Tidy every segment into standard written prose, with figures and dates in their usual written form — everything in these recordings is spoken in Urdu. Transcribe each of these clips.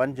5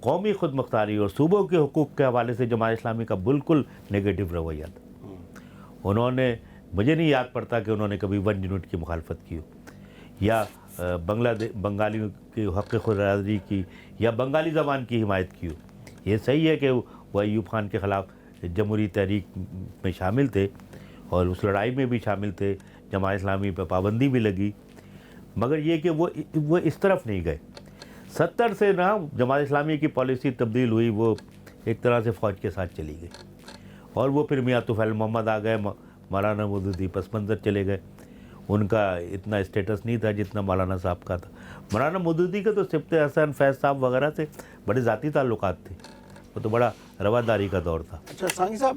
قومی خود مختاری اور صوبوں کے حقوق کے حوالے سے جماعت اسلامی کا بالکل نگیٹو رویہ تھا. انہوں نے مجھے نہیں یاد پڑتا کہ انہوں نے کبھی 1 یونٹ کی مخالفت کی ہو یا بنگالیوں کے حق خود ارادی کی یا بنگالی زبان کی حمایت کی ہو. یہ صحیح ہے کہ وہ ایوب خان کے خلاف جمہوری تحریک میں شامل تھے اور اس لڑائی میں بھی شامل تھے, جماعت اسلامی پہ پابندی بھی لگی, مگر یہ کہ وہ اس طرف نہیں گئے. 70 سے نا جماعت اسلامی کی پالیسی تبدیل ہوئی, وہ ایک طرح سے فوج کے ساتھ چلی گئی اور وہ پھر میاں طفیل محمد آ گئے, مولانا مودودی پس منظر چلے گئے. ان کا اتنا اسٹیٹس نہیں تھا جتنا مولانا صاحب کا تھا. مولانا مودودی کا تو سبط حسن فیض صاحب وغیرہ سے بڑے ذاتی تعلقات تھے, وہ تو بڑا رواداری کا دور تھا. اچھا سانگی صاحب,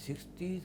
60s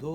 2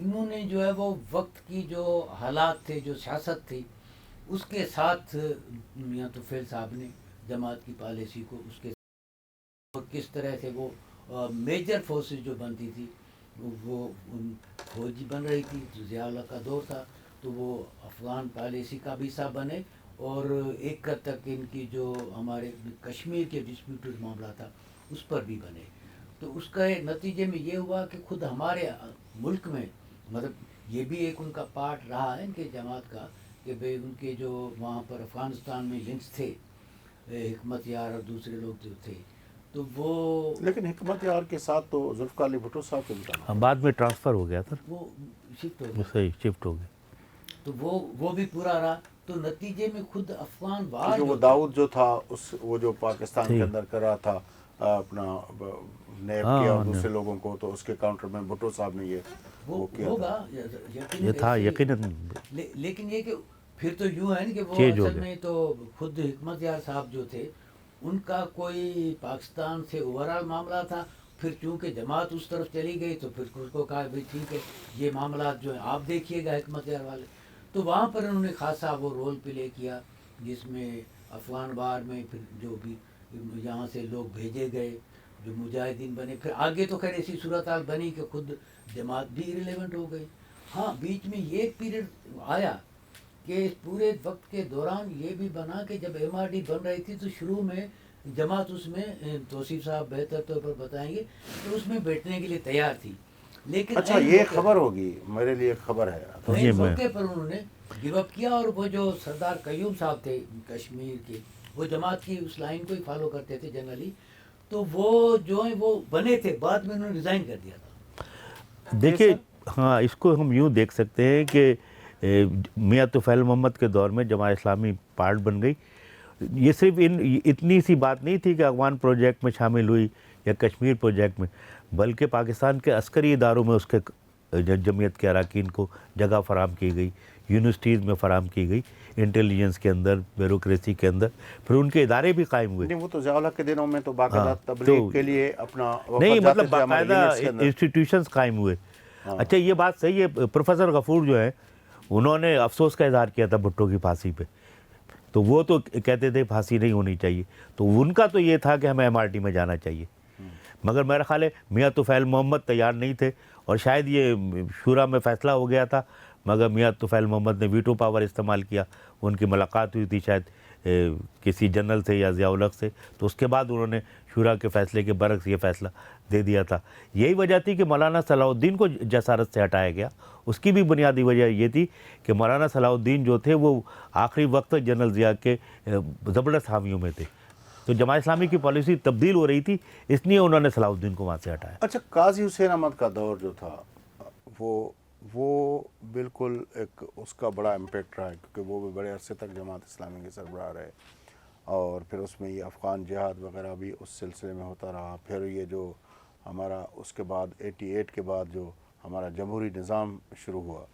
انہوں نے جو ہے وہ وقت کی جو حالات تھے، جو سیاست تھی، اس کے ساتھ میاں طفیل صاحب نے جماعت کی پالیسی کو اس کے اور کس طرح سے وہ میجر فورسز جو بنتی تھی وہ فوجی بن رہی تھی، تو ضیاء اللہ کا دور تھا تو وہ افغان پالیسی کا بھی حصہ بنے، اور ایک حد تک ان کی جو ہمارے کشمیر کے ڈسپیوٹڈ معاملہ تھا اس پر بھی بنے. تو اس کا نتیجے میں یہ ہوا کہ خود ہمارے ملک میں مطلب یہ بھی ایک ان کا پارٹ رہا ہے ان کے جماعت کا کہ بھئی ان کے جو وہاں پر افغانستان میں لنکس تھے، حکمت یار اور دوسرے لوگ جو تھے، تو وہ لیکن حکمت یار کے ساتھ تو ذوالفقار علی بھٹو صاحب کے مطابق بعد میں ٹرانسفر ہو گیا تھا، وہ شفٹ ہو گئے، صحیح شفٹ ہو گیا. تو وہ بھی پورا رہا. تو نتیجے میں خود افغان وار کیونکہ وہ جو داؤد جو تھا وہ جو پاکستان کے صحیح. اندر کر رہا تھا اپنا نیب ہاں، کے اور ہاں، دوسرے لوگوں کو، تو اس کے کاؤنٹر میں بھٹو صاحب نے وہ کیا تھا. ہوگا یہ تھا یقیناً. لیکن یہ کہ پھر تو یوں ہے نا کہ وہ چینج ہو اصل گیا. میں تو خود حکمت یار صاحب جو تھے ان کا کوئی پاکستان سے اوورال معاملہ تھا. پھر چونکہ جماعت اس طرف چلی گئی تو پھر اس کو کہا بھائی ٹھیک ہے یہ معاملات جو ہیں آپ دیکھیے گا حکمت یار والے. تو وہاں پر انہوں نے خاصا وہ رول پلے کیا جس میں افغان وار میں پھر جو بھی یہاں سے لوگ بھیجے گئے جو مجاہدین بنے. پھر آگے تو خیر ایسی صورتحال بنی کہ خود جماعت بھی ریلیونٹ ہو گئی. ہاں بیچ میں یہ پیریڈ آیا کہ اس پورے وقت کے دوران یہ بھی بنا کہ جب ایم آر ڈی بن رہی تھی تو شروع میں جماعت اس میں توصیف صاحب بہتر طور پر بتائیں گے کہ اس میں بیٹھنے کے لیے تیار تھی. لیکن اچھا یہ خبر ہوگی میرے لیے خبر ہے. نئے موقع پر انہوں نے گیو اپ کیا، اور وہ جو سردار قیوم صاحب تھے کشمیر کے، وہ جماعت کی اس لائن کو ہی فالو کرتے تھے جنرلی، تو وہ جو ہیں وہ بنے تھے، بعد میں انہوں نے ریزائن کر دیا تھا. دیکھیے ہاں اس کو ہم یوں دیکھ سکتے ہیں کہ میاں طفیل محمد کے دور میں جماعت اسلامی پارٹ بن گئی. یہ صرف اتنی سی بات نہیں تھی کہ افغان پروجیکٹ میں شامل ہوئی یا کشمیر پروجیکٹ میں، بلکہ پاکستان کے عسکری اداروں میں اس کے جمعیت کے اراکین کو جگہ فراہم کی گئی، یونیورسٹیز میں فراہم کی گئی، انٹیلیجنس کے اندر، بیوروکریسی کے اندر، پھر ان کے ادارے بھی قائم ہوئے. نہیں وہ تو ضیاء اللہ کے دنوں میں تو باقاعدہ تبلیغ کے لیے اپنا نہیں مطلب باقاعدہ انسٹیٹیوشنز قائم ہوئے. اچھا یہ بات صحیح ہے. پروفیسر غفور جو ہے انہوں نے افسوس کا اظہار کیا تھا بھٹو کی پھانسی پہ، تو وہ تو کہتے تھے پھانسی نہیں ہونی چاہیے، تو ان کا تو یہ تھا کہ ہمیں ایم آر ٹی میں جانا چاہیے. مگر میرا خیال ہے میاں طفیل محمد تیار نہیں تھے، اور شاید یہ شورا میں فیصلہ ہو گیا تھا، مگر میاں طفیل محمد نے ویٹو پاور استعمال کیا. ان کی ملاقات ہوئی تھی شاید کسی جنرل سے یا ضیاء الحق سے، تو اس کے بعد انہوں نے شورا کے فیصلے کے برعکس یہ فیصلہ دے دیا تھا. یہی وجہ تھی کہ مولانا صلاح الدین کو جسارت سے ہٹایا گیا. اس کی بھی بنیادی وجہ یہ تھی کہ مولانا صلاح الدین جو تھے وہ آخری وقت جنرل ضیاء کے زبردست حامیوں میں تھے، تو جماعت اسلامی کی پالیسی تبدیل ہو رہی تھی، اس لیے انہوں نے صلاح الدین کو وہاں سے ہٹایا. اچھا قاضی حسین احمد کا دور جو تھا وہ بالکل ایک اس کا بڑا امپیکٹ رہا ہے، کیونکہ وہ بھی بڑے عرصے تک جماعت اسلامی کے سربراہ رہے، اور پھر اس میں یہ افغان جہاد وغیرہ بھی اس سلسلے میں ہوتا رہا. پھر یہ جو ہمارا اس کے بعد 88 کے بعد جو ہمارا جمہوری نظام شروع ہوا،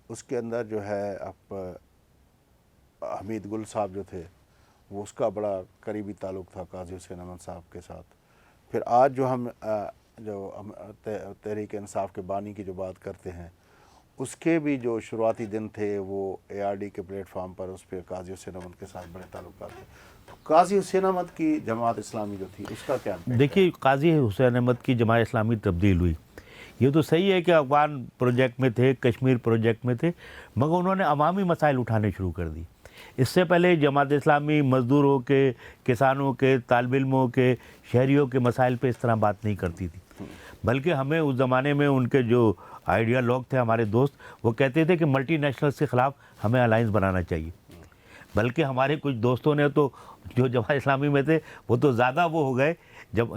اس کے اندر جو ہے اب حمید گل صاحب جو تھے وہ اس کا بڑا قریبی تعلق تھا قاضی حسین احمد صاحب کے ساتھ. پھر آج جو ہم تحریک انصاف کے بانی کی جو بات کرتے ہیں، اس کے بھی جو شروعاتی دن تھے وہ اے آر ڈی کے پلیٹ فارم پر اس پہ قاضی حسین احمد کے ساتھ بڑے تعلقات تھے. تو قاضی حسین احمد کی جماعت اسلامی جو تھی اس کا کیا امپیکٹ ہے؟ دیکھیے قاضی حسین احمد کی جماعت اسلامی تبدیل ہوئی. یہ تو صحیح ہے کہ افغان پروجیکٹ میں تھے، کشمیر پروجیکٹ میں تھے، مگر انہوں نے عوامی مسائل اٹھانے شروع کر دی. اس سے پہلے جماعت اسلامی مزدوروں کے، کسانوں کے، طالب علموں کے، شہریوں کے مسائل پہ اس طرح بات نہیں کرتی تھی، بلکہ ہمیں اس زمانے میں ان کے جو آئیڈیا لوگ تھے ہمارے دوست، وہ کہتے تھے کہ ملٹی نیشنلز کے خلاف ہمیں الائنس بنانا چاہیے. بلکہ ہمارے کچھ دوستوں نے تو جو جماعت اسلامی میں تھے وہ تو زیادہ وہ ہو گئے. جب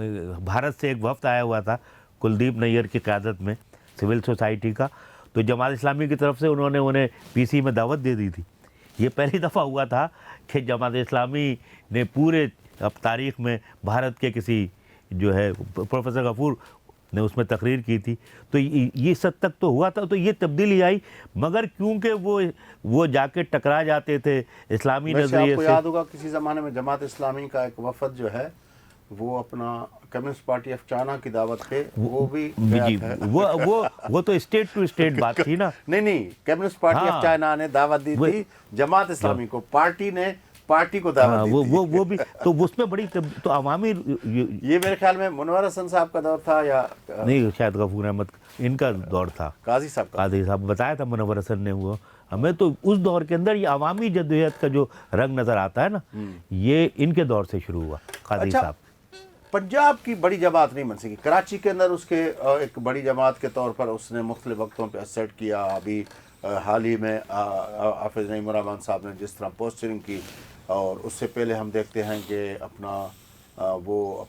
بھارت سے ایک وفد آیا ہوا تھا کلدیپ نیر کی قیادت میں سول سوسائٹی کا، تو جماعت اسلامی کی طرف سے انہیں پی سی میں دعوت دے دی تھی. یہ پہلی دفعہ ہوا تھا کہ جماعت اسلامی نے پورے اب تاریخ میں بھارت کے کسی جو ہے پروفیسر غفور نے اس میں تقریر کی تھی. تو یہ سب تک تو ہوا تھا، تو یہ تبدیلی آئی، مگر کیونکہ وہ جا کے ٹکرا جاتے تھے اسلامی ویسے نظریے آپ کو سے. یاد ہوگا کسی زمانے میں جماعت اسلامی کا ایک وفد جو ہے وہ اپنا کمیونسٹ پارٹی آف چائنا کی دعوت پہ وہ بھی گیا جی تھا. وہ تو اسٹیٹ ٹو اسٹیٹ بات تھی نا. نہیں کمیونسٹ پارٹی آف چائنا نے دعوت دی تھی جماعت اسلامی کو, پارٹی نے پارٹی کو دعوت دی تھی. وہ بھی تو اس میں بڑی تو عوامی یہ میرے خیال میں منور حسن صاحب کا دور تھا یا نہیں, شاید غفور احمد ان کا دور تھا, قاضی صاحب کا. قاضی صاحب بتایا تھا منور حسن نے. ہوا ہمیں تو اس دور کے اندر یہ عوامی جدوجہد کا جو رنگ نظر آتا ہے نا, یہ ان کے دور سے شروع ہوا. قاضی صاحب پنجاب کی بڑی جماعت نہیں بن سکی. کراچی کے اندر اس کے ایک بڑی جماعت کے طور پر اس نے مختلف وقتوں پہ اسٹ کیا. ابھی حال ہی میں حافظ نعیم الرحمان صاحب نے جس طرح پوسٹرنگ کی, اور اس سے پہلے ہم دیکھتے ہیں کہ اپنا وہ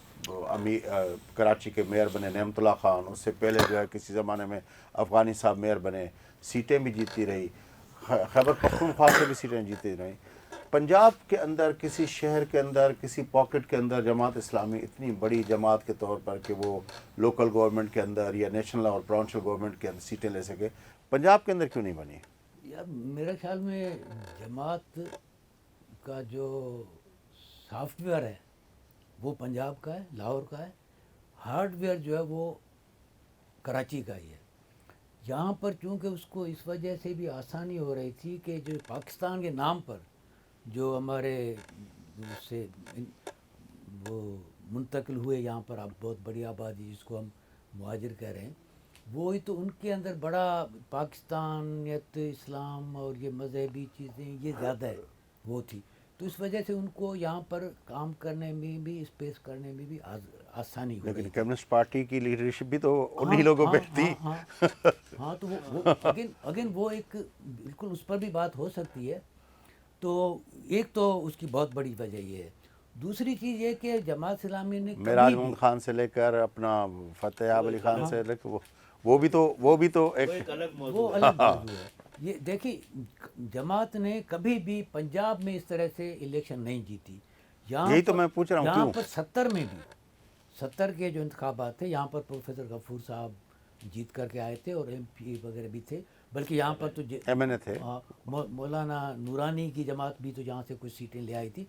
کراچی کے میئر بنے نعمت اللہ خان. اس سے پہلے جو ہے کسی زمانے میں افغانی صاحب میئر بنے, سیٹیں بھی جیتتی رہی. خیبر پختونخوا سے بھی سیٹیں جیتی رہی. پنجاب کے اندر کسی شہر کے اندر کسی پاکٹ کے اندر جماعت اسلامی اتنی بڑی جماعت کے طور پر کہ وہ لوکل گورنمنٹ کے اندر یا نیشنل اور پرونشل گورنمنٹ کے اندر سیٹیں لے سکے, پنجاب کے اندر کیوں نہیں بنی؟ یار میرے خیال میں جماعت کا جو سافٹ ویئر ہے وہ پنجاب کا ہے, لاہور کا ہے. ہارڈ ویئر جو ہے وہ کراچی کا ہی ہے. یہاں پر چونکہ اس کو اس وجہ سے بھی آسانی ہو رہی تھی کہ جو پاکستان کے نام پر جو ہمارے سے وہ منتقل ہوئے یہاں پر, اب بہت بڑی آبادی جس کو ہم مہاجر کہہ رہے ہیں, وہی تو ان کے اندر بڑا پاکستانیت, اسلام اور یہ مذہبی چیزیں یہ زیادہ ہے وہ تھی. تو اس وجہ سے ان کو یہاں پر کام کرنے میں بھی, اسپیس کرنے میں بھی آسانی ہو. لیکن کمیونسٹ پارٹی کی لیڈرشپ بھی تو انہی لوگوں پہ تھی. ہاں تو وہ اگین وہ ایک بالکل اس پر بھی بات ہو سکتی ہے. تو ایک تو اس کی بہت بڑی وجہ یہ ہے. دوسری چیز یہ کہ جماعت اسلامی نے میراج محمود خان سے لے کر اپنا فتح یاب علی خان سے لے کر وہ بھی تو ایک وہ الگ موضوع ہے. یہ دیکھیں جماعت نے کبھی بھی پنجاب میں اس طرح سے الیکشن نہیں جیتی. یہی تو میں پوچھ رہا ہوں یہاں پر 70 میں بھی 70 کے جو انتخابات تھے یہاں پر پروفیسر غفور صاحب جیت کر کے آئے تھے اور ایم پی وغیرہ بھی تھے, بلکہ یہاں پر تو ایم این اے تھے. مولانا نورانی کی جماعت بھی تو جہاں سے کچھ سیٹیں لے آئی تھی.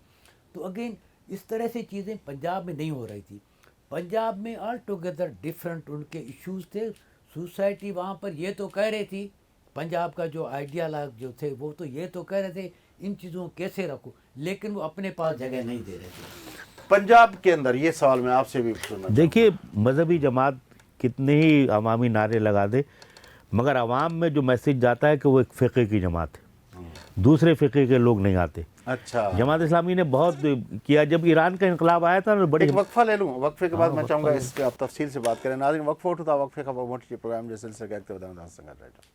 تو اگین اس طرح سے چیزیں پنجاب میں نہیں ہو رہی تھی. پنجاب میں آل ٹوگیدر ڈفرینٹ ان کے ایشوز تھے. سوسائٹی وہاں پر یہ تو کہہ رہی تھی, پنجاب کا جو آئیڈیالائز جو تھے وہ تو یہ تو کہہ رہے تھے ان چیزوں کو کیسے رکھو, لیکن وہ اپنے پاس جگہ نہیں دے رہے تھے. پنجاب کے اندر یہ سوال میں آپ سے بھی سننا. دیکھیے مذہبی جماعت کتنے ہی عوامی نعرے لگا دے, مگر عوام میں جو میسیج جاتا ہے کہ وہ ایک فقہ کی جماعت ہے, دوسرے فقہ کے لوگ نہیں آتے. اچھا, جماعت اسلامی نے بہت کیا. جب ایران کا انقلاب آیا تھا بڑی ایک وقفہ لے لوں, وقفے کے بعد میں چاہوں گا اس پہ آپ تفصیل سے بات کریں. ناظرین وقفہ اٹھتا, وقفے کا موٹی پروگرام جو سلسلہ کے اکتر بداؤں سنگت رہتا.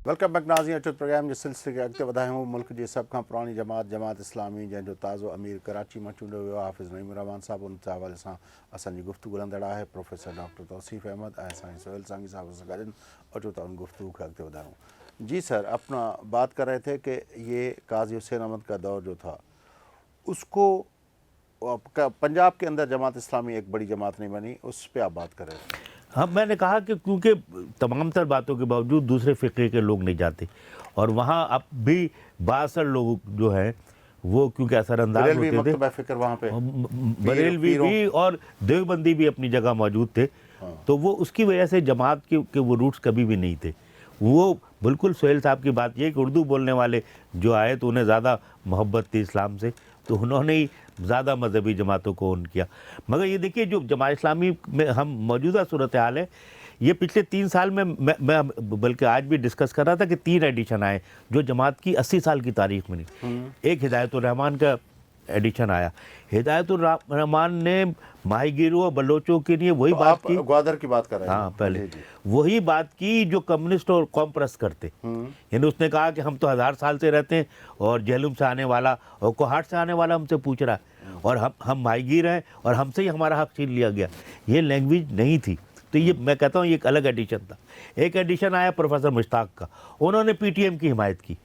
ویلکم بیک ناظرین. اچھا پروگرام جو سلسلے کے اگتے ودائیں ہوں ملک جی سب کا پرانی جماعت اسلامی جن جو تازو امیر کراچی میں چونڈو ویو حافظ نعیم الرحمان صاحب ان حوالے سے اصل گفتگو ہلندڑ ہے. پروفیسر ڈاکٹر توصیف احمد سائیں سہیل سانگی صاحب سے گڈن اچھو ان گفتگو کے اگتے ودائیں. جی سر, اپنا بات کر رہے تھے کہ یہ قاضی حسین احمد کا دور جو تھا اس کو پنجاب کے اندر جماعت اسلامی ایک بڑی جماعت نہیں بنی, اس پہ آپ بات کر رہے تھے. ہاں میں نے کہا کہ کیونکہ تمام تر باتوں کے باوجود دوسرے فقہ کے لوگ نہیں جاتے, اور وہاں اب بھی باثر لوگ جو ہیں وہ کیونکہ اثر انداز ہوتے تھے. فکر وہاں پہ بریلوی بھی اور دیوبندی بھی اپنی جگہ موجود تھے. تو وہ اس کی وجہ سے جماعت کے وہ روٹس کبھی بھی نہیں تھے. وہ بالکل سہیل صاحب کی بات یہ کہ اردو بولنے والے جو آئے تو انہیں زیادہ محبت تھی اسلام سے, تو انہوں نے ہی زیادہ مذہبی جماعتوں کو ان کیا. مگر یہ دیکھیے جو جماعت اسلامی میں ہم موجودہ صورتحال ہے, یہ پچھلے 3 سال میں بلکہ آج بھی ڈسکس کر رہا تھا کہ 3 ایڈیشن آئے جو جماعت کی 80 سال کی تاریخ میں نہیں. ایک ہدایت الرحمان کا ایڈیشن آیا. ہدایت الرحمان نے ماہی گیروں اور بلوچوں کے لیے وہی بات کی, گوادر کی بات کر رہے ہیں. ہاں پہلے وہی بات کی جو کمیونسٹ اور قوم پرست کرتے. یعنی اس نے کہا کہ ہم تو 1000 سال سے رہتے ہیں اور جہلم سے آنے والا اور کوہاٹ سے آنے والا ہم سے پوچھ رہا ہے, اور ہم ماہی گیر ہیں اور ہم سے ہی ہمارا حق چھین لیا گیا. یہ لینگویج نہیں تھی. تو یہ میں کہتا ہوں یہ ایک الگ ایڈیشن تھا. ایک ایڈیشن آیا پروفیسر مشتاق کا, انہوں نے پی ٹی ایم کی حمایت کی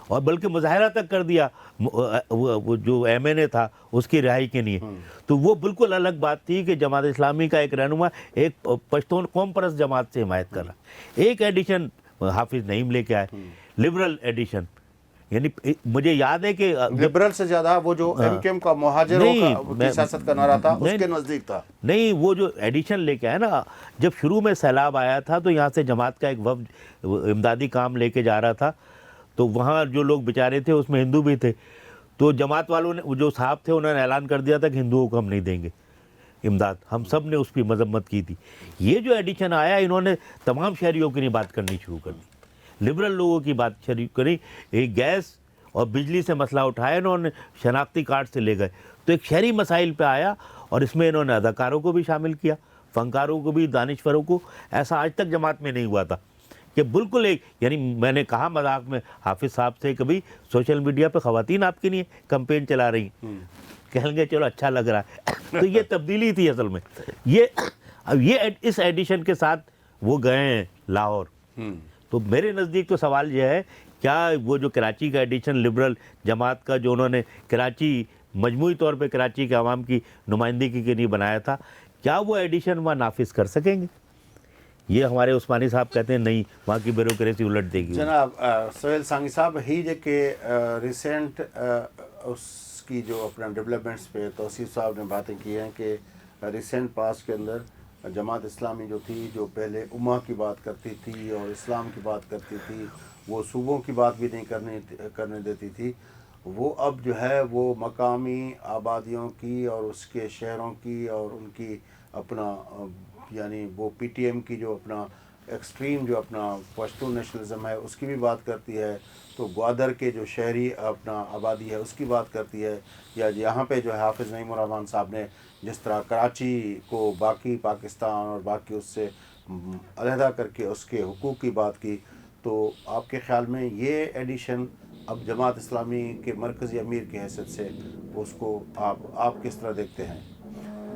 اور بلکہ مظاہرہ تک کر دیا وہ جو ایم این اے تھا اس کی رہائی کے لیے. تو وہ بالکل الگ بات تھی کہ جماعت اسلامی کا ایک رہنما ایک پشتون قوم پرست جماعت سے حمایت کر رہا. ایک ایڈیشن حافظ نعیم لے کے آئے, لبرل ایڈیشن, یعنی مجھے یاد ہے کہ لبرل سے زیادہ وہ جو ایم کیو ایم کا مہاجروں کی سیاست کا نعرہ تھا اس کے نزدیک تھا. نہیں، وہ جو ایڈیشن لے کے آیا نا، جب شروع میں سیلاب آیا تھا تو یہاں سے جماعت کا ایک وفد امدادی کام لے کے جا رہا تھا، تو وہاں جو لوگ بیچارے تھے اس میں ہندو بھی تھے، تو جماعت والوں نے، جو صاحب تھے انہوں نے اعلان کر دیا تھا کہ ہندوؤں کو ہم نہیں دیں گے امداد. ہم سب نے اس کی مذمت کی تھی. یہ جو ایڈیشن آیا انہوں نے تمام شہریوں کی نہیں بات کرنی شروع کر دی، لبرل لوگوں کی بات شروع کری. ایک گیس اور بجلی سے مسئلہ اٹھایا انہوں نے، شناختی کارڈ سے لے گئے، تو ایک شہری مسائل پہ آیا، اور اس میں انہوں نے اداکاروں کو بھی شامل کیا، فنکاروں کو بھی، دانشوروں کو. ایسا آج تک جماعت میں نہیں ہوا تھا کہ بالکل ایک، یعنی میں نے کہا مذاق میں حافظ صاحب سے کبھی، سوشل میڈیا پہ خواتین آپ کے لیے کمپین چلا رہی ہیں، کہیں گے چلو اچھا لگ رہا ہے. تو یہ تبدیلی تھی اصل میں. یہ اس ایڈیشن کے ساتھ وہ گئے ہیں لاہور. تو میرے نزدیک تو سوال یہ ہے، کیا وہ جو کراچی کا ایڈیشن لبرل جماعت کا جو انہوں نے کراچی، مجموعی طور پہ کراچی کے عوام کی نمائندگی کے لیے بنایا تھا، کیا وہ ایڈیشن وہاں نافذ کر سکیں گے؟ یہ ہمارے عثمانی صاحب کہتے ہیں نہیں، وہاں کی بیوروکریسی الٹ دے گی. جناب سہیل سانگی صاحب، ہی جو کہ ریسنٹ اس کی جو اپنا ڈیولپمنٹس پہ توصیف صاحب نے باتیں کی ہیں کہ ریسنٹ پاس کے اندر جماعت اسلامی جو تھی، جو پہلے امہ کی بات کرتی تھی اور اسلام کی بات کرتی تھی، وہ صوبوں کی بات بھی نہیں کرنے دیتی تھی، وہ اب جو ہے وہ مقامی آبادیوں کی اور اس کے شہروں کی اور ان کی اپنا، یعنی وہ پی ٹی ایم کی جو اپنا ایکسٹریم جو اپنا پشتون نیشنلزم ہے اس کی بھی بات کرتی ہے، تو گوادر کے جو شہری اپنا آبادی ہے اس کی بات کرتی ہے، یا یہاں پہ جو ہے حافظ نعیم الرحمان صاحب نے جس طرح کراچی کو باقی پاکستان اور باقی اس سے علیحدہ کر کے اس کے حقوق کی بات کی. تو آپ کے خیال میں یہ ایڈیشن اب جماعت اسلامی کے مرکزی امیر کی حیثیت سے اس کو آپ کس طرح دیکھتے ہیں؟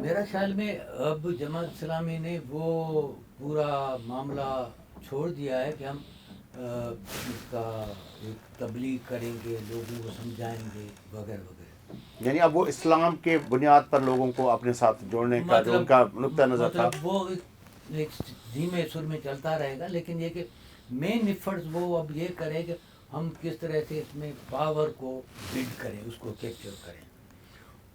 میرا خیال میں اب جماعت اسلامی نے وہ پورا معاملہ چھوڑ دیا ہے کہ ہم اس کا تبلیغ کریں گے، لوگوں کو سمجھائیں گے وغیرہ وغیرہ. یعنی اب وہ اسلام کے بنیاد پر لوگوں کو اپنے ساتھ جوڑنے کا جو ان کا نقطہ نظر تھا، وہ ایک دھیمے سر میں چلتا رہے گا، لیکن یہ کہ مین ایفرٹس وہ اب یہ کرے کہ ہم کس طرح سے اس میں پاور کو بلڈ کریں، اس کو کیپچر کریں.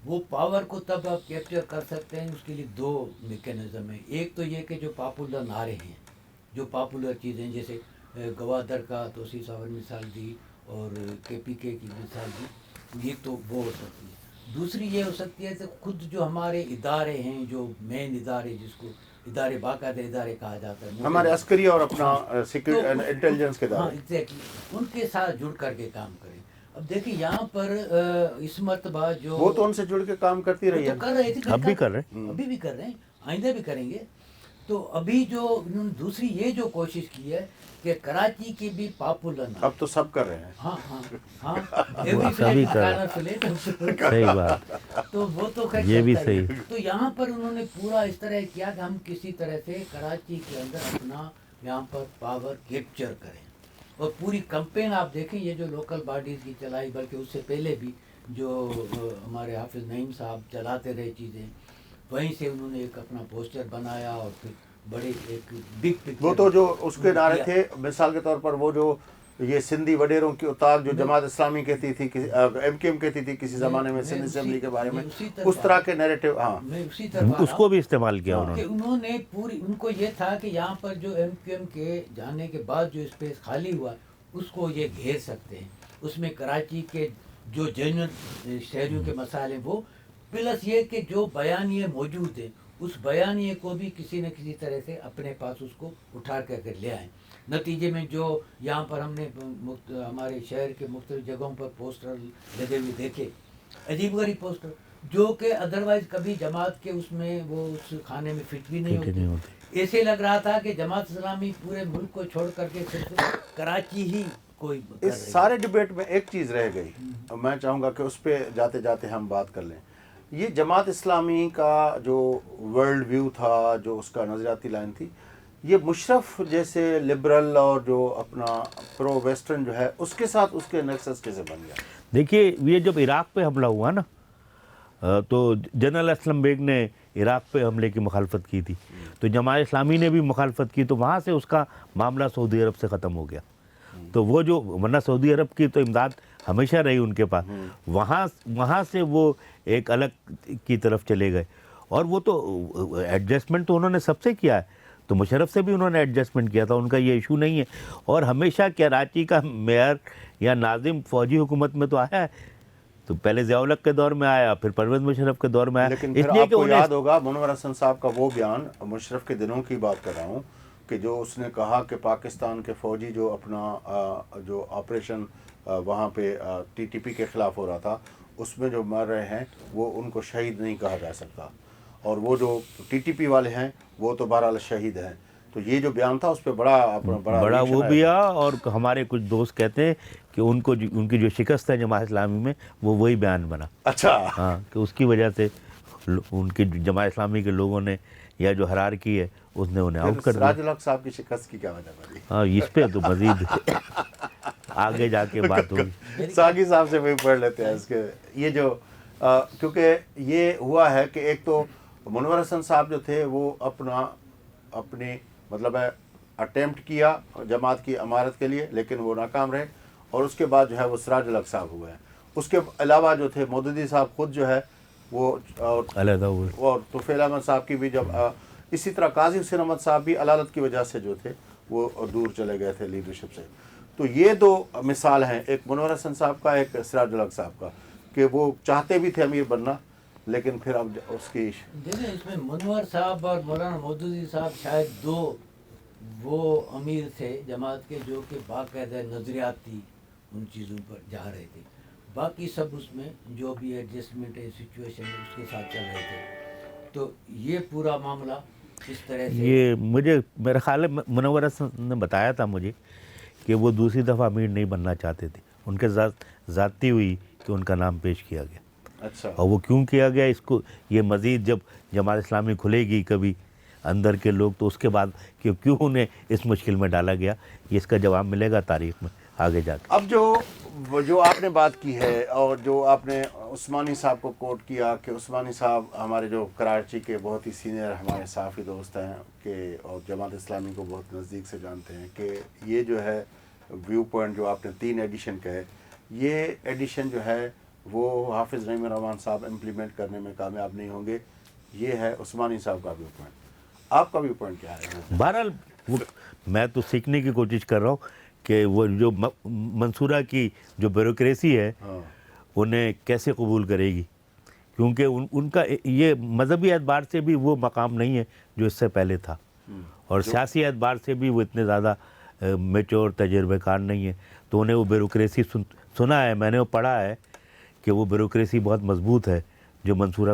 وہ پاور کو تب آپ کیپچر کر سکتے ہیں، اس کے لیے دو میکینزم ہیں. ایک تو یہ کہ جو پاپولر نعرے ہیں، جو پاپولر چیزیں، جیسے گوادر کا توصیف صاحب نے مثال دی اور KPK کی مثال دی، یہ تو وہ ہو سکتی ہے. دوسری یہ ہو سکتی ہے کہ خود جو ہمارے ادارے ہیں، جو مین ادارے، جس کو ادارے، باقاعدہ ادارے کہا جاتا ہے، ہمارے عسکری اور اپنا سیکرٹ انٹیلیجنس کے ادارے، ایگزیکٹلی ان کے ساتھ جڑ کر کے کام کریں. اب دیکھیں یہاں پر اس مرتبہ جو وہ تو ان سے جڑ کے کام کرتی رہی ہے، کر رہے تھے، اب بھی کر رہے ہیں، ابھی بھی کر رہے ہیں، آئندہ بھی کریں گے. تو ابھی جو انہوں نے دوسری یہ جو کوشش کی ہے کہ کراچی کی بھی پاپولر، اب تو سب کر رہے ہیں. ہاں ہاں ہاں، سبھی صحیح بات، تو وہ تو خیر یہ بھی چلتا ہی ہے. صحیح. تو یہاں پر انہوں نے پورا اس طرح کیا کہ ہم کسی طرح سے کراچی کے اندر اپنا یہاں پر پاور کیپچر کریں. اور پوری کمپین آپ دیکھیں، یہ جو لوکل باڈیز کی چلائی، بلکہ اس سے پہلے بھی جو ہمارے حافظ نعیم صاحب چلاتے رہے چیزیں، وہیں سے انہوں نے ایک اپنا پوسٹر بنایا اور پھر بڑے ایک بگ پکچر. وہ تو جو اس کے نعرے تھے، مثال کے طور پر وہ جو یہ سندھی وڈیروں کی اتاق جو جماعت اسلامی کہتی تھی، ایم کیو ایم کہتی تھی کسی زمانے میں سندھ اسمبلی کے بارے میں، اس طرح کے نیریٹو، ہاں میں اسی طرح اس کو بھی استعمال کیا انہوں کہ نے. انہوں نے پوری، ان کو یہ تھا کہ یہاں پر جو ایم کیو ایم کے جانے کے بعد جو اسپیس خالی ہوا اس کو یہ گھیر سکتے ہیں. اس میں کراچی کے جو جنرل شہریوں کے مسائل ہیں وہ، پلس یہ کہ جو بیانیے موجود ہیں اس بیانیے کو بھی کسی نہ کسی طرح سے اپنے پاس اس کو اٹھا کر کے لے آئیں. نتیجے میں جو یہاں پر ہم نے ہمارے شہر کے مختلف جگہوں پر پوسٹر لگے ہوئے دیکھے، عجیب غریب پوسٹر، جو کہ ادروائز کبھی جماعت کے اس میں وہ اس کھانے میں فٹ بھی نہیں ہوتے. ایسے لگ رہا تھا کہ جماعت اسلامی پورے ملک کو چھوڑ کر کے صرف کراچی ہی کوئی. اس سارے ڈبیٹ میں ایک چیز رہ گئی، میں چاہوں گا کہ اس پہ جاتے جاتے ہم بات کر لیں. یہ جماعت اسلامی کا جو ورلڈ ویو تھا، جو اس کا نظریاتی لائن تھی، یہ مشرف جیسے لبرل اور جو اپنا پرو ویسٹرن جو ہے اس کے ساتھ اس کے نیکسس کیسے بن گیا؟ دیکھیے، یہ جب عراق پہ حملہ ہوا نا، تو جنرل اسلم بیگ نے عراق پہ حملے کی مخالفت کی تھی، تو جماعت اسلامی نے بھی مخالفت کی، تو وہاں سے اس کا معاملہ سعودی عرب سے ختم ہو گیا. تو وہ جو، ورنہ سعودی عرب کی تو امداد ہمیشہ رہی ان کے پاس. وہاں سے وہ ایک الگ کی طرف چلے گئے, اور وہ تو ایڈجسٹمنٹ تو انہوں نے سب سے کیا ہے, تو مشرف سے بھی انہوں نے ایڈجسٹمنٹ کیا تھا, ان کا یہ ایشو نہیں ہے. اور ہمیشہ کراچی کا میئر یا ناظم فوجی حکومت میں تو آیا ہے, تو پہلے ضیاء الحق کے دور میں آیا, پھر پرویز مشرف کے دور میں آیا. لیکن اس پھر لیے آپ کہ کو انہیں یاد ہوگا منور حسن صاحب کا وہ بیان, مشرف کے دنوں کی بات کر رہا ہوں, کہ جو اس نے کہا کہ پاکستان کے فوجی جو اپنا جو آپریشن وہاں پہ ٹی ٹی پی کے خلاف ہو رہا تھا, اس میں جو مر رہے ہیں وہ ان کو شہید نہیں کہا جا سکتا, اور وہ جو ٹی ٹی پی والے ہیں وہ تو بہرحال شہید ہیں. تو یہ جو بیان تھا اس پہ بڑا وہ بھی آیا. اور ہمارے کچھ دوست کہتے ہیں کہ ان کی جو شکست ہے جماعت اسلامی میں وہ وہی بیان بنا. اچھا, ہاں, کہ اس کی وجہ سے ان کی جماعت اسلامی کے لوگوں نے یا جو حرار کی ہے اس نے انہیں آؤٹ کر دیا. سراج الحق صاحب کی شکست کی کیا وجہ بنی؟ ہاں, اس پہ تو مزید آگے جا کے بات ہوگی. ساقی صاحب سے وہی پڑھ لیتے ہیں اس کے. یہ جو کیونکہ یہ ہوا ہے کہ ایک تو منور حسن صاحب جو تھے وہ اپنی مطلب ہے اٹیمپٹ کیا جماعت کی امارت کے لیے, لیکن وہ ناکام رہے, اور اس کے بعد جو ہے وہ سراج الحق صاحب ہوئے ہیں. اس کے علاوہ جو تھے مودودی صاحب خود جو ہے وہ علیحدہ ہوئے, اور طفیل احمد صاحب کی بھی جب اسی طرح قاضی حسین احمد صاحب بھی علالت کی وجہ سے جو تھے وہ دور چلے گئے تھے لیڈرشپ سے. تو یہ دو مثال ہیں, ایک منور حسن صاحب کا, ایک سراج الحق صاحب کا, کہ وہ چاہتے بھی تھے امیر بننا, لیکن پھر اب اس کی دیکھیں اس میں منور صاحب اور مولانا مودودی صاحب شاید دو وہ امیر تھے جماعت کے جو کہ باقاعدہ نظریاتی ان چیزوں پر جا رہے تھے. باقی سب اس میں جو بھی ایڈجسٹمنٹ ہے سچویشن ہے اس کے ساتھ چل رہے تھے. تو یہ پورا معاملہ اس طرح سے یہ مجھے میرا خیال ہے منور حسن نے بتایا تھا مجھے کہ وہ دوسری دفعہ امیر نہیں بننا چاہتے تھے. ان کے ذاتی ہوئی کہ ان کا نام پیش کیا گیا. اچھا, اور وہ کیوں کیا گیا, اس کو یہ مزید جب جماعت اسلامی کھلے گی کبھی اندر کے لوگ, تو اس کے بعد کہ کیوں انہیں اس مشکل میں ڈالا گیا, یہ اس کا جواب ملے گا تاریخ میں آگے جا کے. اب جو آپ نے بات کی ہے اور جو آپ نے عثمانی صاحب کو کوٹ کیا کہ عثمانی صاحب ہمارے جو کراچی کے بہت ہی سینئر ہمارے صحافی دوست ہیں کہ اور جماعت اسلامی کو بہت نزدیک سے جانتے ہیں, کہ یہ جو ہے ویو پوائنٹ جو آپ نے 3 ایڈیشن کہے, یہ ایڈیشن جو ہے وہ حافظ نعیم الرحمان صاحب امپلیمنٹ کرنے میں کامیاب نہیں ہوں گے. یہ ہے عثمانی صاحب کا ویو پوائنٹ. آپ کا ویو پوائنٹ کیا ہے؟ بہرحال میں تو سیکھنے کی کوشش کر رہا ہوں کہ وہ جو منصورہ کی جو بیوروکریسی ہے انہیں کیسے قبول کرے گی, کیونکہ ان کا یہ مذہبی اعتبار سے بھی وہ مقام نہیں ہے جو اس سے پہلے تھا, اور سیاسی اعتبار سے بھی وہ اتنے زیادہ میچور تجربہ کار نہیں ہے. تو انہیں وہ بیوروکریسی سنا ہے, میں نے وہ پڑھا ہے کہ وہ بیوروکریسی بہت مضبوط ہے جو منصورہ